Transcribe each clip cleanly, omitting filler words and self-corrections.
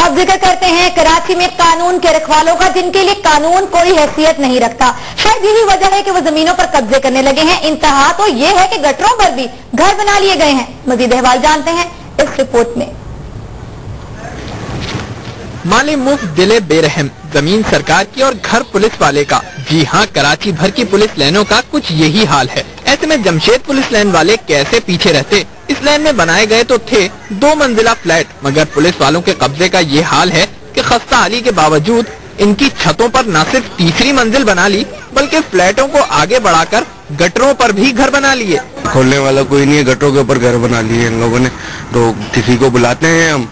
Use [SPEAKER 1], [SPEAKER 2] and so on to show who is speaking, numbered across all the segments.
[SPEAKER 1] अब जिक्र करते हैं कराची में कानून के रखवालों का, जिनके लिए कानून कोई हैसियत नहीं रखता। शायद यही वजह है कि वो जमीनों पर कब्जे करने लगे हैं। इंतहा तो ये है कि गटरों पर भी घर बना लिए गए हैं। मजीद अहवाल जानते हैं इस रिपोर्ट में।
[SPEAKER 2] माली मुफ्त दिले बेरहम, जमीन सरकार की और घर पुलिस वाले का। जी हाँ, कराची भर की पुलिस लाइनों का कुछ यही हाल है। ऐसे में जमशेद पुलिस लाइन वाले कैसे पीछे रहते। इस लाइन में बनाए गए तो थे 2 मंजिला फ्लैट, मगर पुलिस वालों के कब्जे का ये हाल है कि खस्ता हाली के बावजूद इनकी छतों पर न सिर्फ तीसरी मंजिल बना ली, बल्कि फ्लैटों को आगे बढ़ाकर गटरों पर भी घर बना लिए।
[SPEAKER 3] खोलने वाला कोई नहीं है, गटरों के ऊपर घर बना लिए इन लोगों ने। तो किसी को बुलाते हैं हम,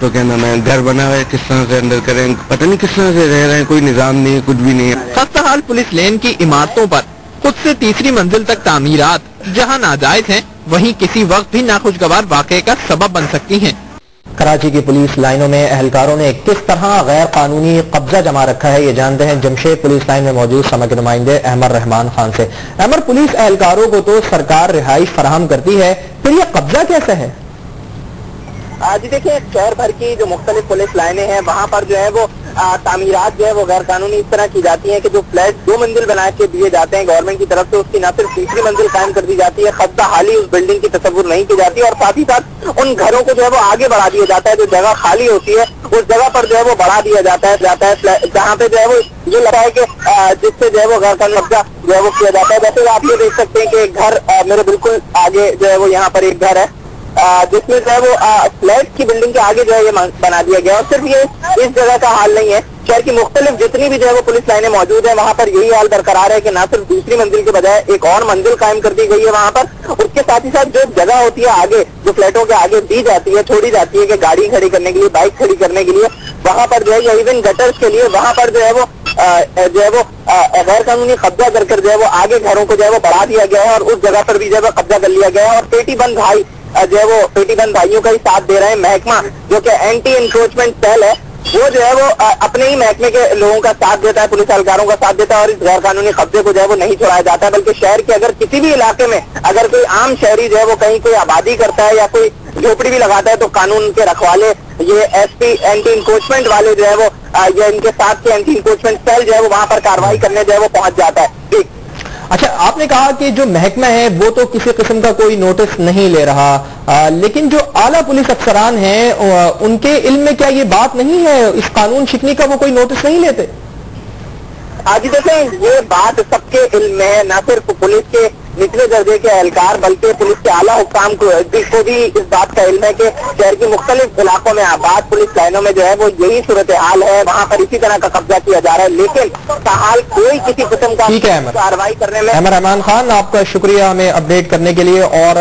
[SPEAKER 3] तो क्या नाम है, घर बना है, किस तरह से अंदर करें, पता नहीं किस तरह से रह रहे हैं, कोई निजाम नहीं है, कुछ भी नहीं है।
[SPEAKER 2] खस्ता हाल पुलिस लेन की इमारतों पर खुद से तीसरी मंजिल तक तामीरात जहां नाजायज हैं, वहीं किसी वक्त भी नाखुशगवार वाक़े का सबब बन सकती हैं।
[SPEAKER 4] कराची की पुलिस लाइनों में एहलकारों ने किस तरह गैर कानूनी कब्जा जमा रखा है, ये जानते हैं जमशेद पुलिस लाइन में मौजूद समा के नुमाइंदे अहमद रहमान खान से। अहमद, पुलिस एहलकारों को तो सरकार रिहाइश फराहम करती है, फिर ये कब्जा कैसे है?
[SPEAKER 5] जी देखिए, शहर भर की जो मुख्तलिफ पुलिस लाइनें हैं, वहाँ पर जो है वो तामीरात जो है वो गैर कानूनी इस तरह की जाती हैं कि जो फ्लैट 2 मंजिल बना के दिए जाते हैं गवर्नमेंट की तरफ से, उसकी न सिर्फ तीसरी मंजिल कायम कर दी जाती है, खस्ता हाली उस बिल्डिंग की तस्वुर नहीं की जाती, और साथ ही साथ उन घरों को जो है वो आगे बढ़ा दिया जाता है। जो जगह खाली होती है उस जगह पर जो है वो बढ़ा दिया जाता है जहाँ पे जो है वो ये लगा है कि जिससे जो है वो गैर कानूनी कब्जा जो है वो किया जाता है। वैसे आप ये देख सकते हैं कि एक घर मेरे बिल्कुल आगे जो है वो यहाँ पर एक घर है जिसमें जो है वो फ्लैट की बिल्डिंग के आगे जो है ये बना दिया गया। और सिर्फ ये इस जगह का हाल नहीं है, शहर की मुख्तलिफ जितनी भी जो है वो पुलिस लाइनें मौजूद है, वहाँ पर यही हाल बरकरार है कि न सिर्फ दूसरी मंजिल के बजाय एक और मंजिल कायम कर दी गई है वहाँ पर। उसके साथ ही साथ जो जगह होती है आगे, जो फ्लैटों के आगे दी जाती है, छोड़ी जाती है कि गाड़ी खड़ी करने के लिए, बाइक खड़ी करने के लिए, वहाँ पर जो है या इवन गटर्स के लिए, वहाँ पर जो है वो गैर कानूनी कब्जा कर जो है वो आगे घरों को जो है वो बढ़ा दिया गया है, और उस जगह पर भी जो है वो कब्जा कर लिया गया है। और पेटीबंद भाई जो है वो पेटीबंद भाइयों का ही साथ दे रहे हैं। महकमा जो कि एंटी इंक्रोचमेंट सेल है, वो जो है वो अपने ही महकमे के लोगों का साथ देता है, पुलिस एहलकारों का साथ देता है, और इस गैर कानूनी कब्जे को जो है वो नहीं छोड़ाया जाता है। बल्कि शहर के अगर किसी भी इलाके में अगर कोई आम शहरी जो है वो कहीं कोई आबादी करता है या कोई झोपड़ी भी लगाता है, तो कानून के रखवाले ये एसपी एंटी इंक्रोचमेंट वाले जो है वो या इनके साथ के एंटी इंक्रोचमेंट सेल जो है वो वहाँ पर कार्रवाई करने जो है वो पहुंच जाता है।
[SPEAKER 4] अच्छा, आपने कहा कि जो महकमा है वो तो किसी किस्म का कोई नोटिस नहीं ले रहा, लेकिन जो आला पुलिस अफसरान हैं उनके इल्म में क्या ये बात नहीं है, इस कानून शिकनी का वो कोई नोटिस नहीं लेते?
[SPEAKER 5] आज देखें, ये बात सबके इल्म में है, न सिर्फ पुलिस के निचले दर्जे के एहलकार बल्कि पुलिस के आला हुक्काम को भी इस बात का इल्म है कि शहर के मुख्तलिफ इलाकों में आबाद पुलिस लाइनों में जो है वो यही सूरत हाल है, वहाँ पर इसी तरह का कब्जा किया जा रहा है, लेकिन ताहाल कोई किसी किस्म का कार्रवाई करने में।
[SPEAKER 4] अहमद रहमान खान, आपका शुक्रिया हमें अपडेट करने के लिए। और